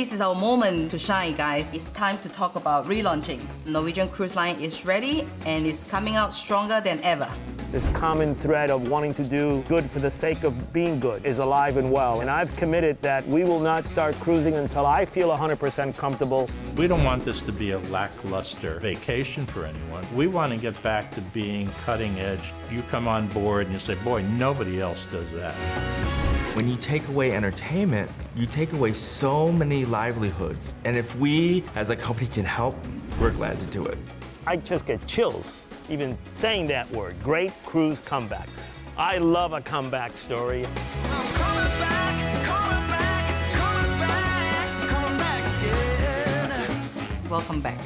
this is our moment to shine, guys. It's time to talk about relaunching. Norwegian Cruise Line is ready and is coming out stronger than ever. This common thread of wanting to do good for the sake of being good is alive and well. And I've committed that we will not start cruising until I feel 100% comfortable. We don't want this to be a lackluster vacation for anyone. We want to get back to being cutting edge. You come on board and you say, boy, nobody else does that. When you take away entertainment, you take away so many livelihoods. And if we, as a company, can help, we're glad to do it. I just get chills even saying that word, great cruise comeback. I love a comeback story. I'm coming back, coming back, coming back, coming back again. Welcome back.